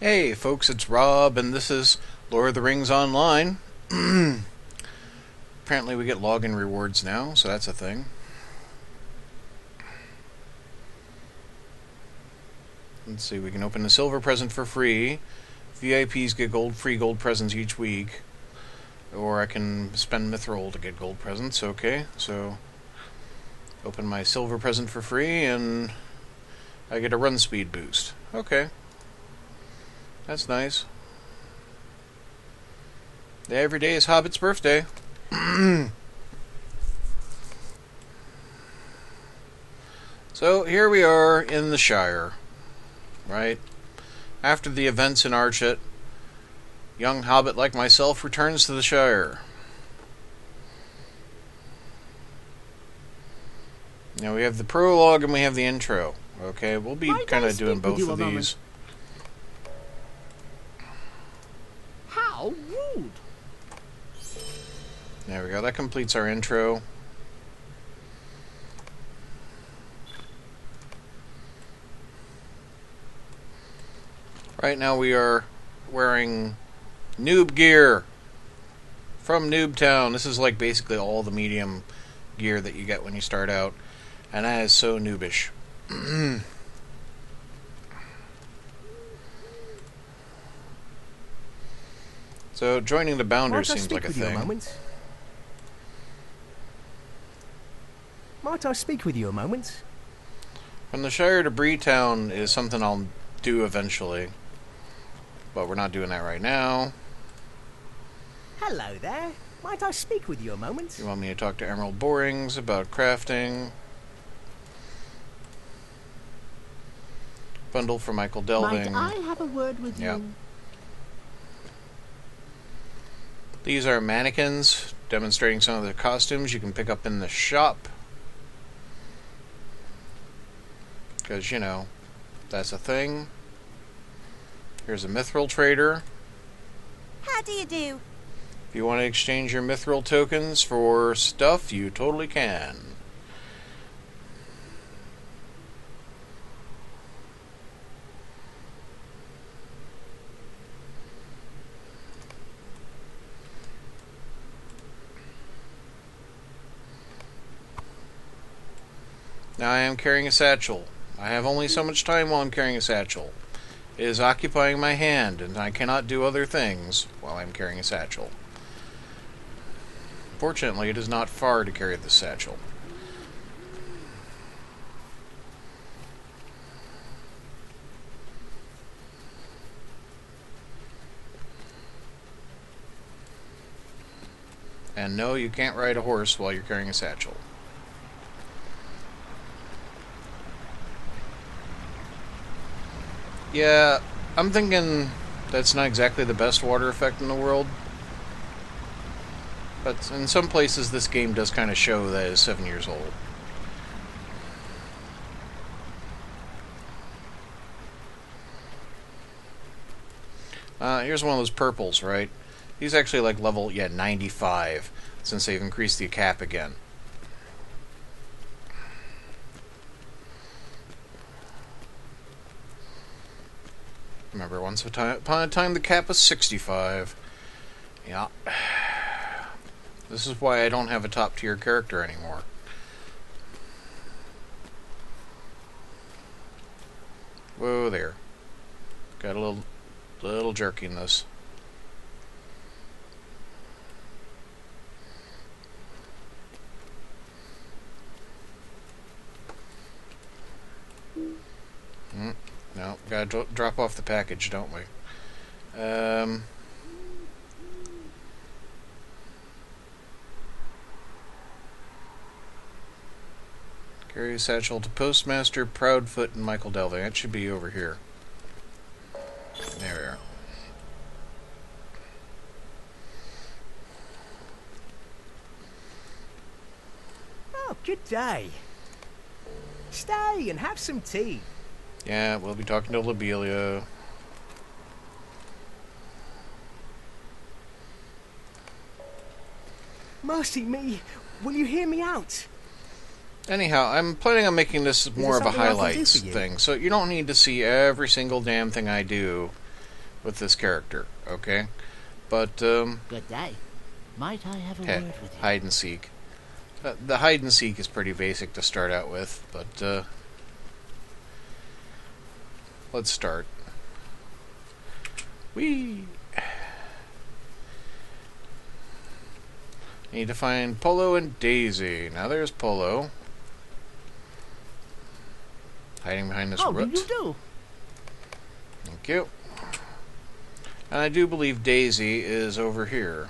Hey folks, it's Rob, and this is Lord of the Rings Online. Apparently we get login rewards now, so that's a thing. Let's see, we can open a silver present for free. VIPs get free gold presents each week. Or I can spend mithril to get gold presents, okay. So, open my silver present for free, and I get a run speed boost. Okay. That's nice. Every day is Hobbit's birthday. So here we are in the Shire, right? After the events in Archet, young Hobbit like myself returns to the Shire. Now we have the prologue and we have the intro. Okay, we'll be kind of doing both of these. How rude! There we go, that completes our intro. Right now we are wearing noob gear from Noob Town. This is like basically all the medium gear that you get when you start out. And that is so noobish. So joining the Bounders seems like a thing. Might I speak with you a moment? From the Shire to Breetown is something I'll do eventually. But we're not doing that right now. Hello there. Might I speak with you a moment? You want me to talk to Emerald Borings about crafting? Bundle for Michael Delving. Might I have a word with you? These are mannequins demonstrating some of the costumes you can pick up in the shop. Because, you know, that's a thing. Here's a mithril trader. How do you do? If you want to exchange your mithril tokens for stuff, you totally can. Now I am carrying a satchel. I have only so much time while I'm carrying a satchel. It is occupying my hand, and I cannot do other things while I'm carrying a satchel. Fortunately, it is not far to carry the satchel. And no, you can't ride a horse while you're carrying a satchel. Yeah, I'm thinking that's not exactly the best water effect in the world. But in some places this game does kind of show that it's 7 years old. Here's one of those purples, right? He's actually like level, 95, since they've increased the cap again. Remember, once upon a time, the cap was 65. Yeah. This is why I don't have a top-tier character anymore. Whoa there. Got a little jerky in this. No, gotta drop off the package, don't we? Carry a satchel to Postmaster, Proudfoot, and Michael Delving. That should be over here. There we are. Oh, good day. Stay and have some tea. Yeah, we'll be talking to Lobelia. Mercy me, will you hear me out? Anyhow, I'm planning on making this more of a highlights thing, so you don't need to see every single damn thing I do with this character, okay? But, Good day. Might I have a word with you? hide and seek. The hide and seek is pretty basic to start out with, but, let's start. Whee! Need to find Polo and Daisy. Now there's Polo. Hiding behind this How root. do you do? Thank you. And I do believe Daisy is over here.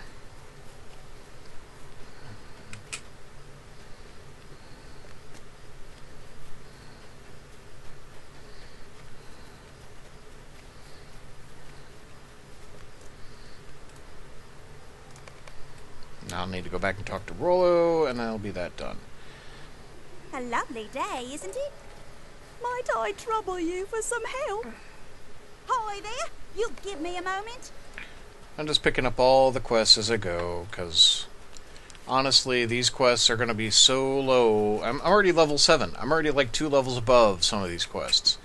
Now I'll need to go back and talk to Rollo, and that'll be that done. A lovely day, isn't it? Might I trouble you for some help? Hi there. You'll give me a moment? I'm just picking up all the quests as I go, because honestly, these quests are going to be so low. I'm already level 7. I'm already like 2 levels above some of these quests.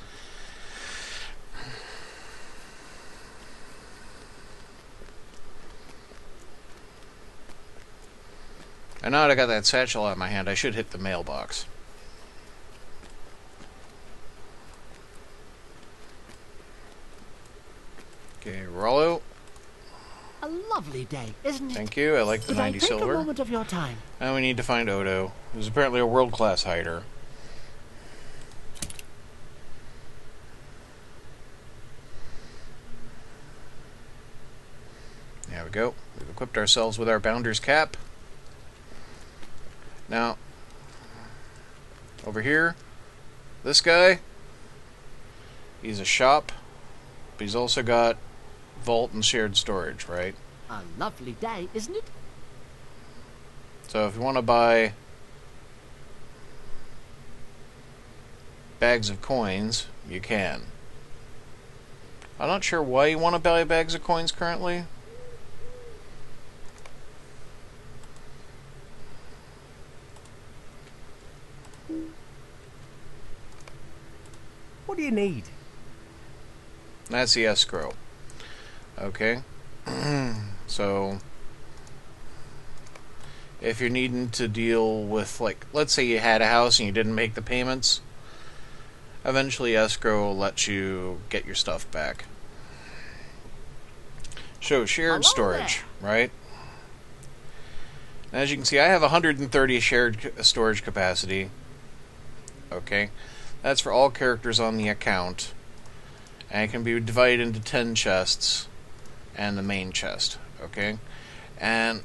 And now that I got that satchel out of my hand, I should hit the mailbox. Okay, Rollo. A lovely day, isn't it? Thank you. I like the Could I 90 take silver. a moment of your time? And we need to find Odo, who's apparently a world-class hider. There we go. We've equipped ourselves with our Bounder's Cap. Now, over here, this guy, he's a shop, but he's also got vault and shared storage, right? A lovely day, isn't it? So if you want to buy bags of coins, you can. I'm not sure why you want to buy bags of coins currently. What do you need? That's the escrow. Okay. So if you're needing to deal with, like, let's say you had a house and you didn't make the payments, eventually escrow will let you get your stuff back. So shared Hello storage, right? As you can see, I have 130 shared storage capacity. Okay. That's for all characters on the account. And it can be divided into 10 chests and the main chest. Okay? And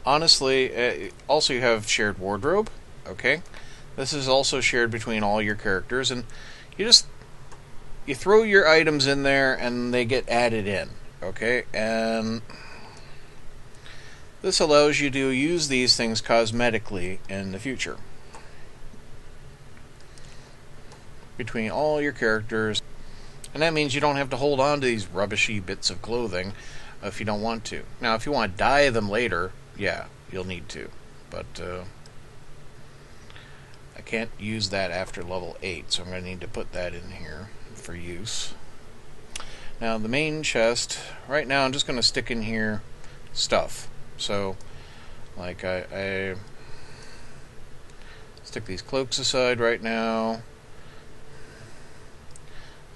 honestly, also you have shared wardrobe. Okay? This is also shared between all your characters. And you throw your items in there and they get added in. Okay? And this allows you to use these things cosmetically in the future. Between all your characters. And that means you don't have to hold on to these rubbishy bits of clothing if you don't want to. Now, if you want to dye them later, yeah, you'll need to. But I can't use that after level 8, so I'm going to need to put that in here for use. Now, the main chest, right now I'm just going to stick in here stuff. So, like, I stick these cloaks aside right now.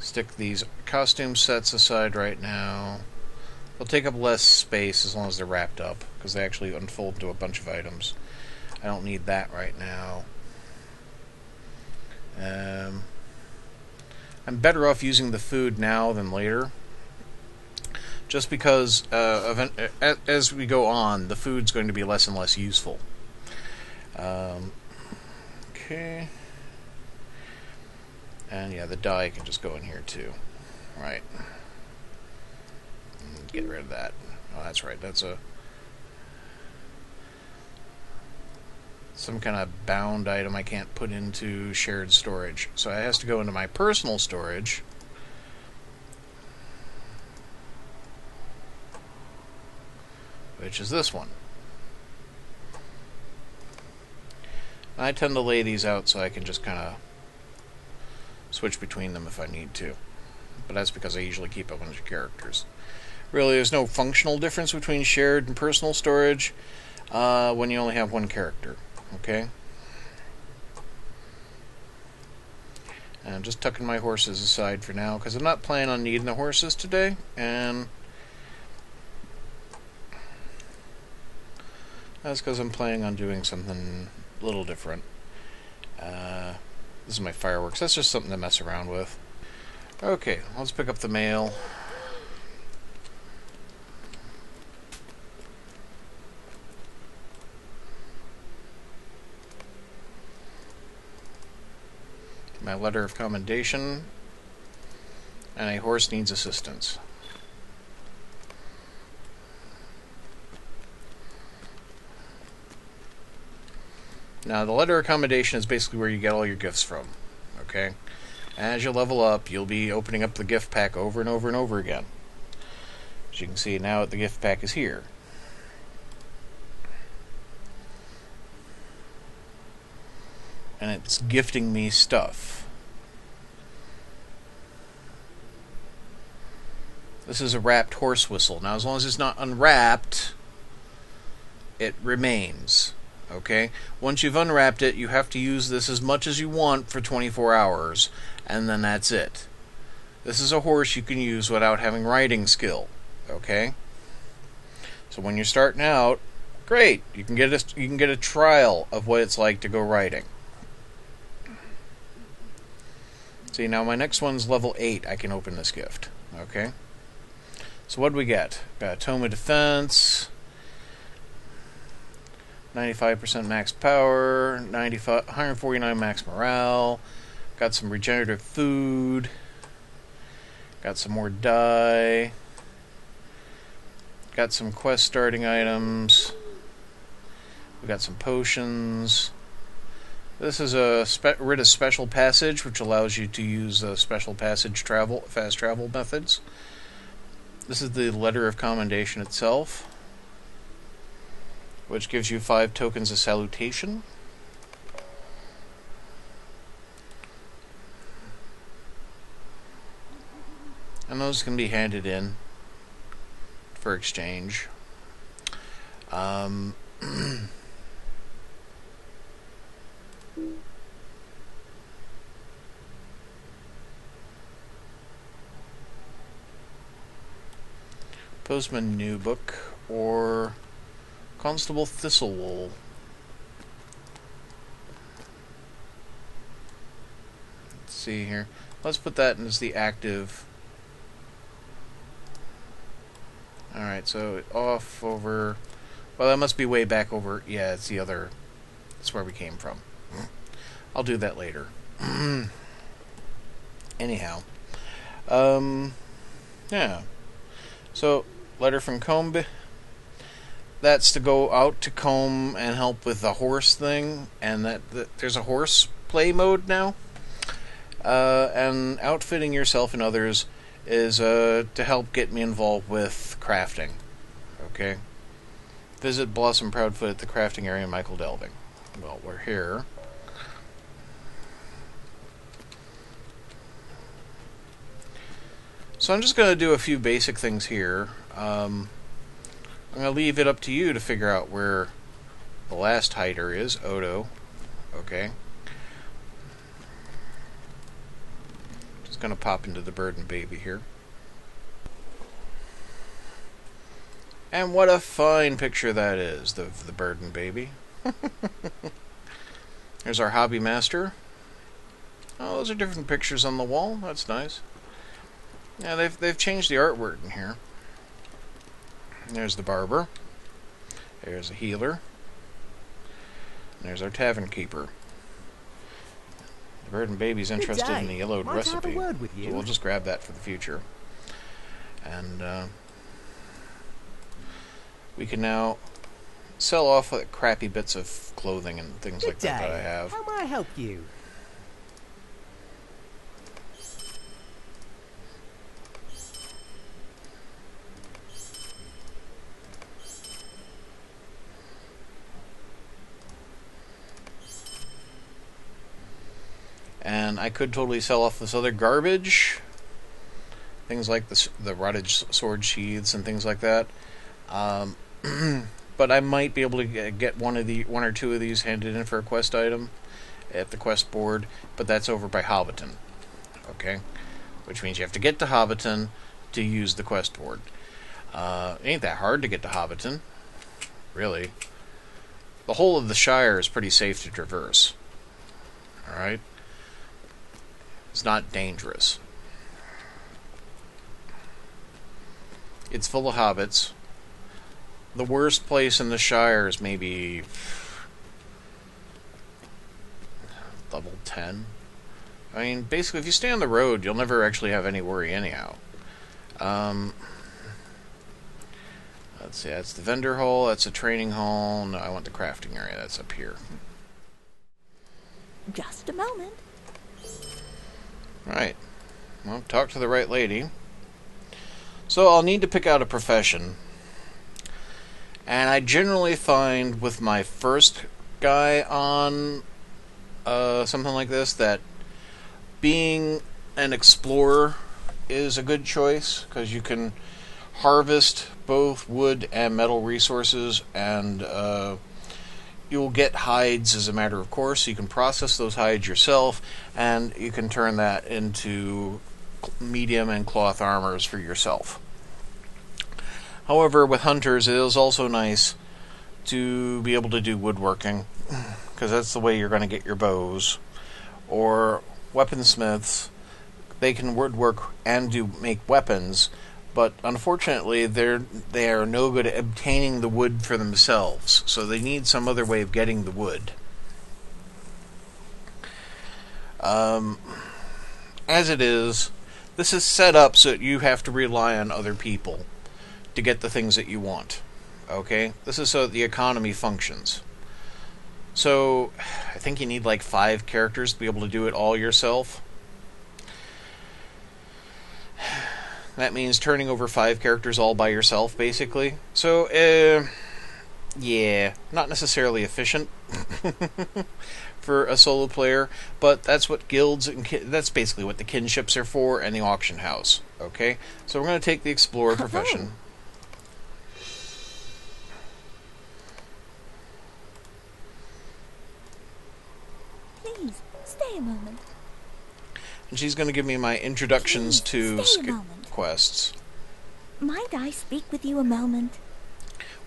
Stick these costume sets aside right now. They'll take up less space as long as they're wrapped up, because they actually unfold into a bunch of items. I don't need that right now. I'm better off using the food now than later. Just because as we go on, the food's going to be less and less useful. Okay. And yeah, the dye can just go in here too. Right. Get rid of that. Oh, that's right. That's some kind of bound item I can't put into shared storage. So it has to go into my personal storage. Which is this one. I tend to lay these out so I can just kind of switch between them if I need to. but that's because I usually keep a bunch of characters. Really, there's no functional difference between shared and personal storage when you only have one character. Okay? And I'm just tucking my horses aside for now, because I'm not planning on needing the horses today, and that's because I'm planning on doing something a little different. This is my fireworks. That's just something to mess around with. Okay, let's pick up the mail. My letter of commendation. And a horse needs assistance. Now, the letter of commendation is basically where you get all your gifts from. Okay? As you level up, you'll be opening up the gift pack over and over and over again. As you can see, now the gift pack is here. And it's gifting me stuff. This is a wrapped horse whistle. Now, as long as it's not unwrapped, it remains. Okay? Once you've unwrapped it, you have to use this as much as you want for 24 hours, and then that's it. This is a horse you can use without having riding skill. Okay? So when you're starting out, great. You can get a trial of what it's like to go riding. See, now my next one's level 8. I can open this gift. Okay? So what do we get? Got a Tome of Defense, 95% max power, 149 max morale, got some regenerative food, got some more dye, got some quest starting items, we got some potions. This is a Rita Special Passage, which allows you to use special passage fast travel methods. This is the letter of commendation itself, which gives you 5 tokens of salutation. And those can be handed in for exchange. Postman New Book or Constable Thistlewool. Let's see here. Let's put that as the active. Alright, so off over. Well, that must be way back over. Yeah, it's the other. That's where we came from. I'll do that later. Anyhow. Yeah. So, letter from Combe. That's to go out to Combe and help with the horse thing. And that there's a horse play mode now. And outfitting yourself and others is to help get me involved with crafting. Okay? Visit Blossom Proudfoot at the crafting area in Michael Delving. Well, we're here. So I'm just going to do a few basic things here. I'm going to leave it up to you to figure out where the last hider is, Odo. Okay. Just going to pop into the bird and baby here. And what a fine picture that is, the bird and baby. There's our hobby master. Oh, those are different pictures on the wall. That's nice. Yeah, they've changed the artwork in here. There's the barber. There's a healer. And there's our tavern keeper. The bird and baby's interested in the yellowed recipe. So we'll just grab that for the future. And we can now sell off like crappy bits of clothing and things like that I have. How may I help you? And I could totally sell off this other garbage. things like the rotted sword sheaths and things like that. But I might be able to get one or two of these handed in for a quest item at the quest board, but that's over by Hobbiton. Okay? Which means you have to get to Hobbiton to use the quest board. It ain't that hard to get to Hobbiton, really. The whole of the Shire is pretty safe to traverse. Alright? It's not dangerous. It's full of hobbits. The worst place in the Shire is maybe level 10. I mean, basically, if you stay on the road, you'll never actually have any worry anyhow. Let's see, that's the vendor hall, that's a training hall. No, I want the crafting area, that's up here. Just a moment. Right. Well, talk to the right lady. So I'll need to pick out a profession. And I generally find with my first guy on something like this that being an explorer is a good choice, because you can harvest both wood and metal resources, and you'll get hides as a matter of course. You can process those hides yourself, and you can turn that into medium and cloth armors for yourself. However, with hunters, it is also nice to be able to do woodworking, because that's the way you're going to get your bows. Or weaponsmiths, they can woodwork and make weapons, but unfortunately they are no good at obtaining the wood for themselves, so they need some other way of getting the wood. As it is, this is set up so that you have to rely on other people to get the things that you want. Okay? This is so that the economy functions. So, I think you need like 5 characters to be able to do it all yourself. That means turning over 5 characters all by yourself, basically. So, yeah, not necessarily efficient for a solo player, but that's what guilds and that's basically what the kinships are for, and the auction house. Okay? So we're going to take the explorer profession. Please, stay a moment. And she's going to give me my introductions to quests. Might I speak with you a moment?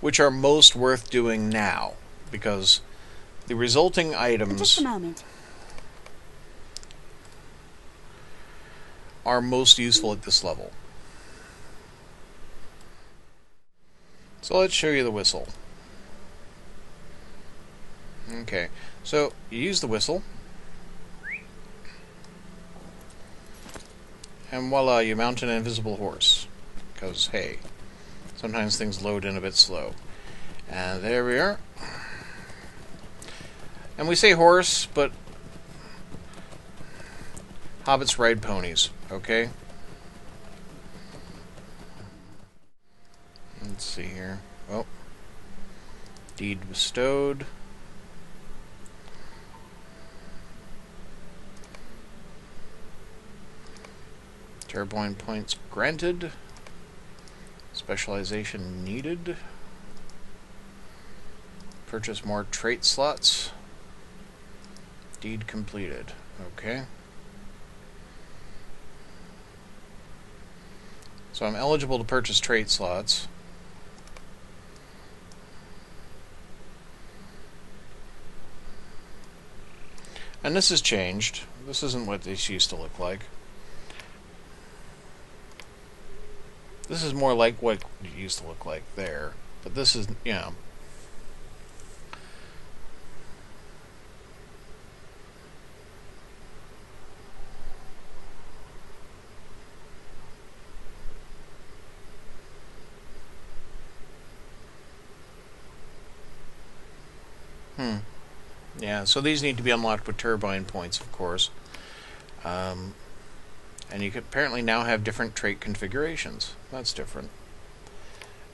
Which are most worth doing now, because the resulting items Just a moment. are most useful at this level. So let's show you the whistle. Okay, so you use the whistle, and voila, you mount an invisible horse. Because, hey, sometimes things load in a bit slow. And there we are. And we say horse, but hobbits ride ponies, okay? Let's see here. Oh. Deed bestowed. Turbine points granted. Specialization needed. Purchase more trait slots. Deed completed. Okay. So I'm eligible to purchase trait slots. And this has changed. This isn't what this used to look like. This is more like what it used to look like there. But this is, you know. Yeah, so these need to be unlocked with turbine points, of course. And you can apparently now have different trait configurations. That's different.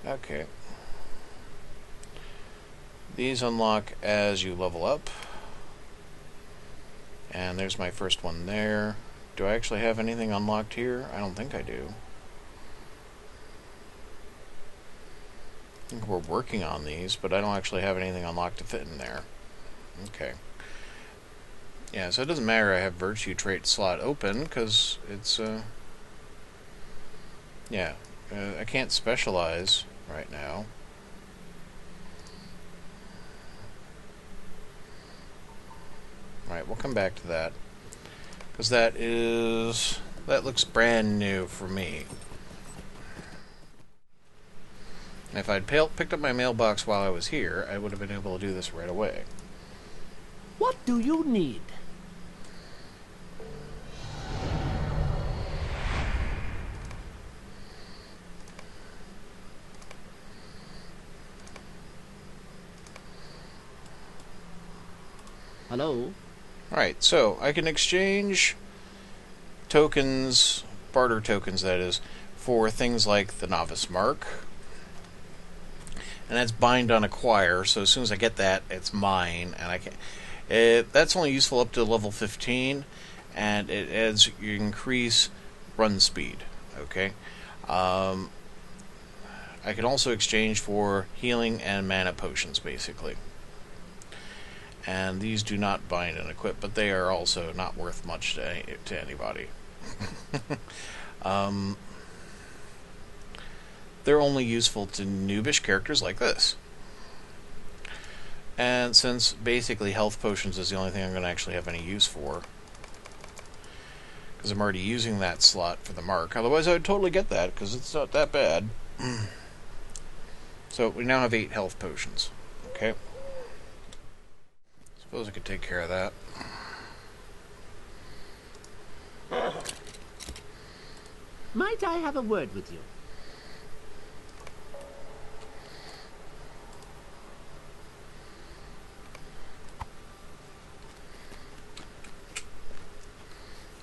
Okay. These unlock as you level up. And there's my first one there. Do I actually have anything unlocked here? I don't think I do. I think we're working on these, but I don't actually have anything unlocked to fit in there. Okay. Yeah, so it doesn't matter I have virtue trait slot open, because it's, yeah. I can't specialize right now. Right, we'll come back to that. Because that looks brand new for me. And if I'd picked up my mailbox while I was here, I would have been able to do this right away. What do you need? Hello? Alright, so I can exchange tokens, barter tokens that is, for things like the Novice Mark. And that's bind on acquire, so as soon as I get that, it's mine, and I can. That's only useful up to level 15, and it adds you increase run speed. Okay, I can also exchange for healing and mana potions, basically. And these do not bind and equip, but they are also not worth much to anybody. They're only useful to noobish characters like this. And since basically health potions is the only thing I'm going to actually have any use for, because I'm already using that slot for the mark. Otherwise I would totally get that, because it's not that bad. So we now have 8 health potions. Okay. Suppose I could take care of that. Might I have a word with you?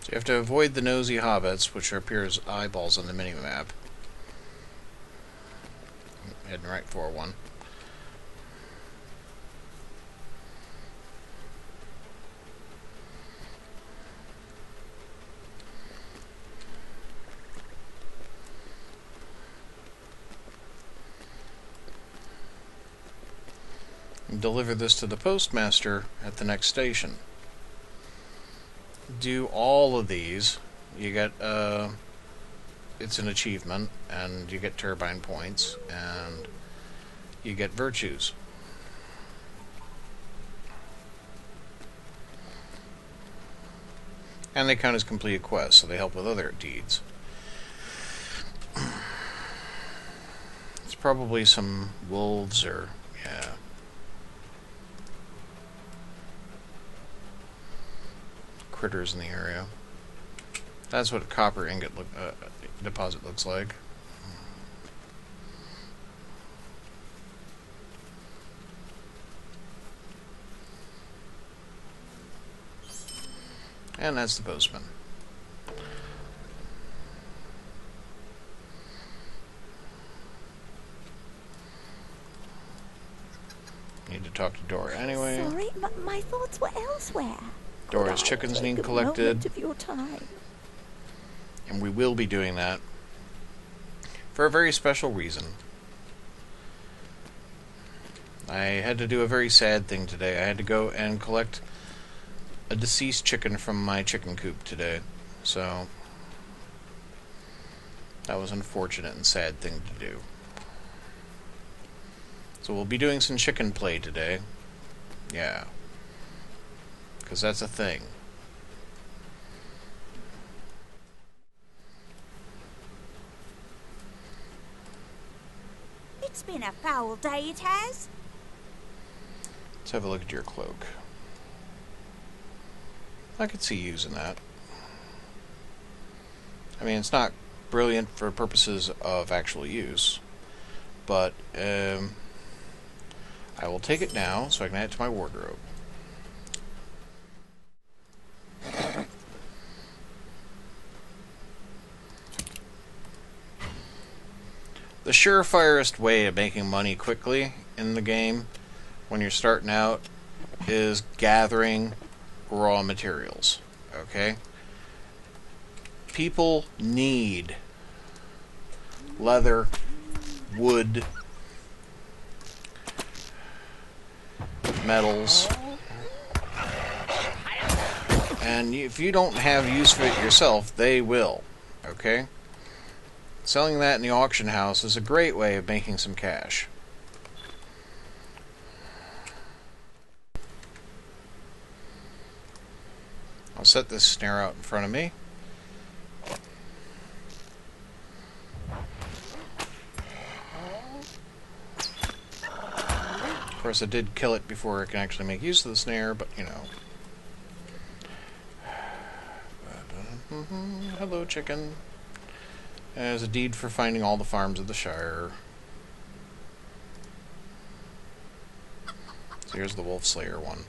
So you have to avoid the nosy hobbits, which appear as eyeballs on the minimap. Heading right for one. And deliver this to the postmaster at the next station. Do all of these, you get, it's an achievement, and you get turbine points, and you get virtues. And they count as completed quests, so they help with other deeds. It's probably some wolves or, yeah. Critters in the area. That's what a copper ingot deposit looks like. And that's the postman. Need to talk to Dora anyway. Sorry, my thoughts were elsewhere. Dora's chickens need collected. Of your time. And we will be doing that for a very special reason. I had to do a very sad thing today. I had to go and collect a deceased chicken from my chicken coop today. So that was an unfortunate and sad thing to do. So we'll be doing some chicken play today. Yeah. Because that's a thing. It's been a foul day, it has. Let's have a look at your cloak. I could see using that. I mean, it's not brilliant for purposes of actual use, but I will take it now so I can add it to my wardrobe. The surefirest way of making money quickly in the game when you're starting out is gathering raw materials. Okay? People need leather, wood, metals. And if you don't have use for it yourself, they will. Okay? Selling that in the auction house is a great way of making some cash. I'll set this snare out in front of me. Of course, I did kill it before I can actually make use of the snare, but you know. Hello, chicken. There's a deed for finding all the farms of the Shire. So here's the Wolf Slayer one.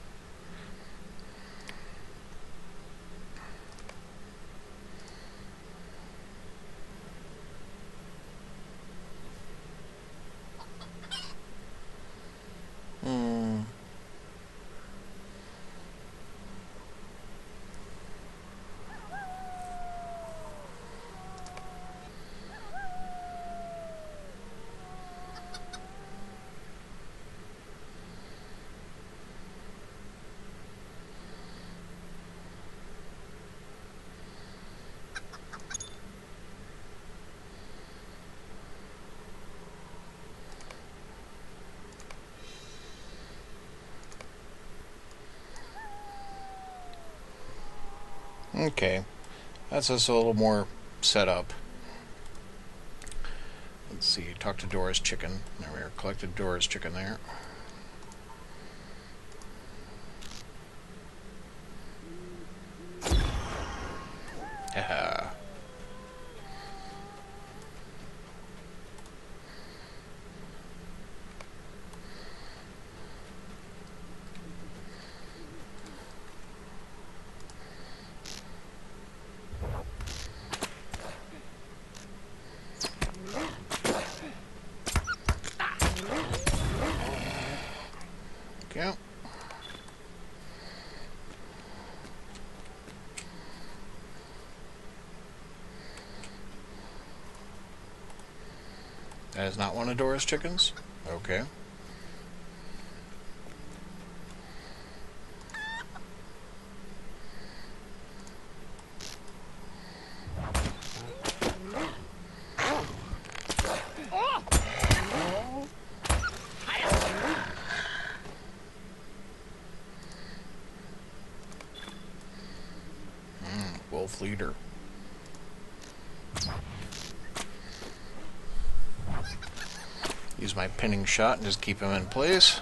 Okay, that's just a little more set up. Let's see, talk to Dora's chicken. There we are, collected Dora's chicken there. Haha. Yeah. That is not one of Dora's chickens? Okay. Wolf leader. Use my pinning shot and just keep him in place.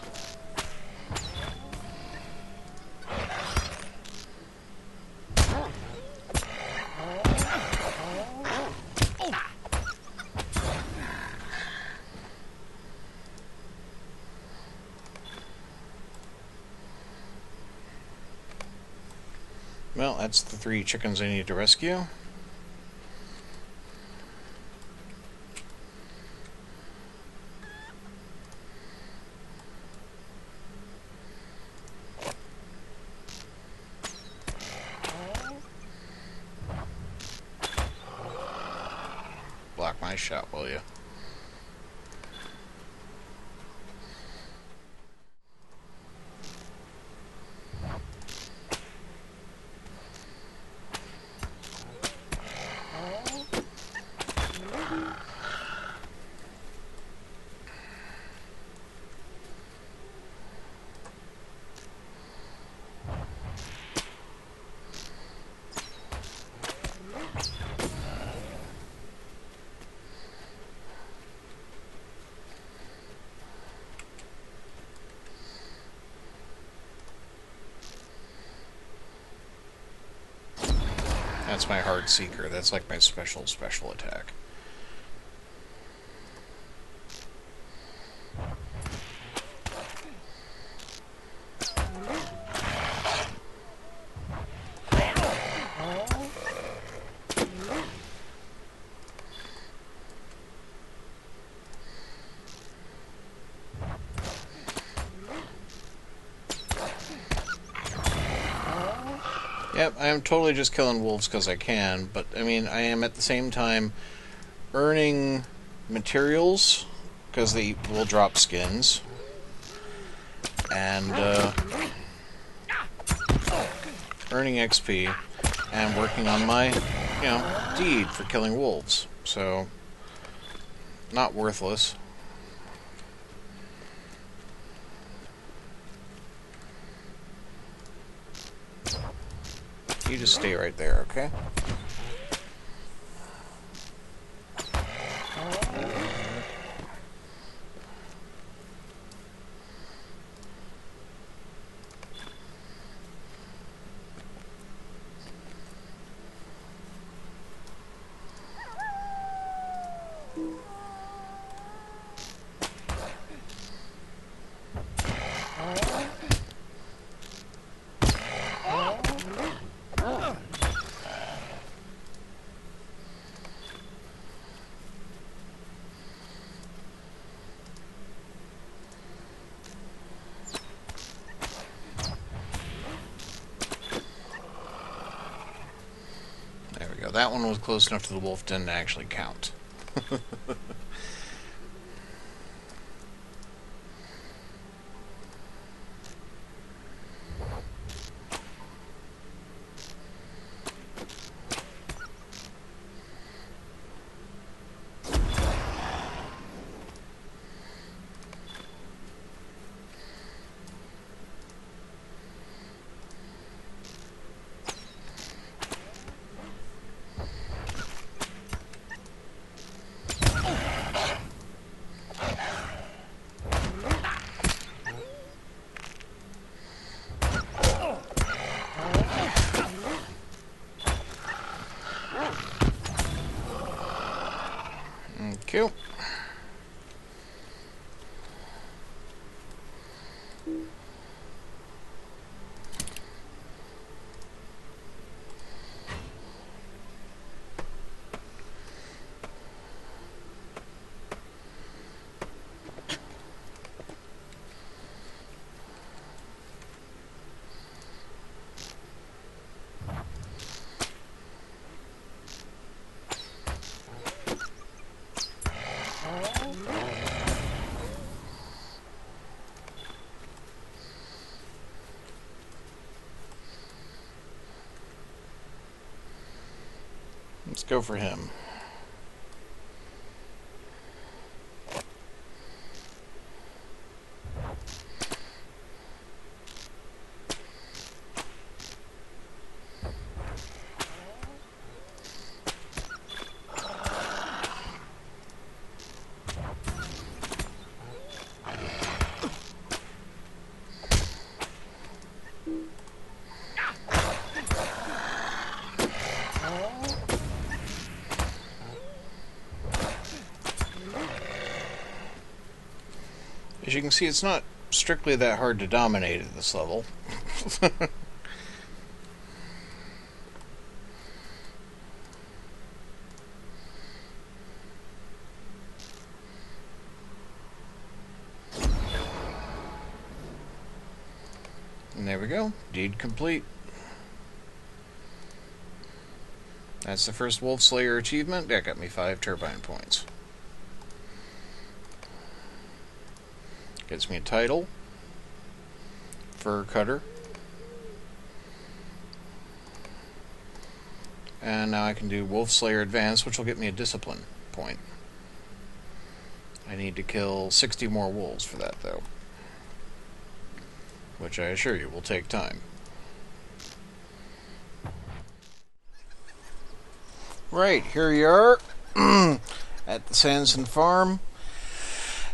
Well, that's the 3 chickens I need to rescue. Block my shot, will you? That's my hard seeker. That's like my special attack. Yep, I am totally just killing wolves because I can, but I mean, I am at the same time earning materials because they will drop skins. and earning XP and working on my, deed for killing wolves. So, not worthless. You just stay right there, okay? That one was close enough to the wolf, didn't actually count. Cool. Let's go for him. As you can see, it's not strictly that hard to dominate at this level. And there we go. Deed complete. That's the first Wolf Slayer achievement. That got me 5 Turbine points. Gets me a title. Fur Cutter. And now I can do Wolf Slayer Advanced, which will get me a Discipline point. I need to kill 60 more wolves for that, though. Which I assure you will take time. Right, here you are at the Sanderson farm.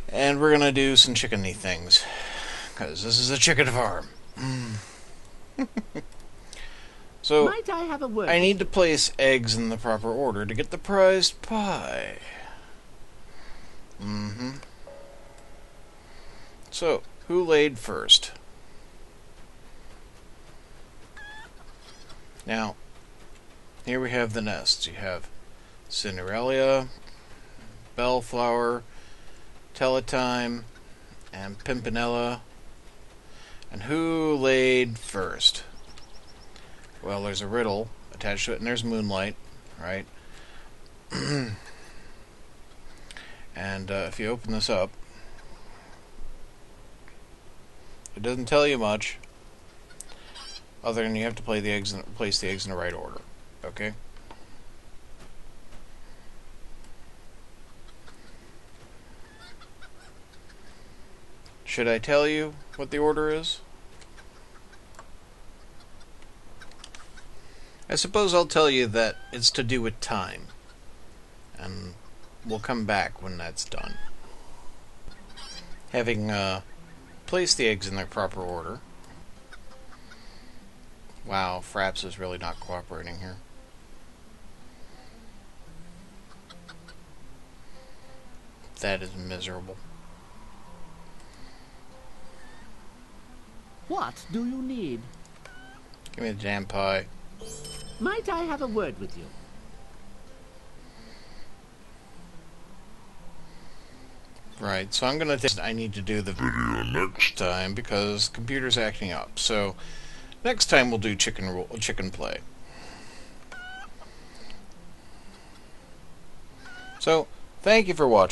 And we're gonna do some chickeny things. Because this is a chicken farm. So, Might I have a word? I need to place eggs in the proper order to get the prized pie. So, who laid first? Now, here we have the nests. You have Cinderella, Bellflower, Teletime, and Pimpinella. And who laid first? Well, there's a riddle attached to it, and there's Moonlight, right? And if you open this up, It doesn't tell you much, other than you have to place the eggs in the right order. Okay? Should I tell you what the order is? I suppose I'll tell you that it's to do with time. And we'll come back when that's done. Having placed the eggs in their proper order. Wow, Fraps is really not cooperating here. That is miserable. What do you need? Give me the damn pie. Might I have a word with you? Right, so I'm gonna I need to do the video next time because the computer's acting up. So next time we'll do chicken play. So thank you for watching.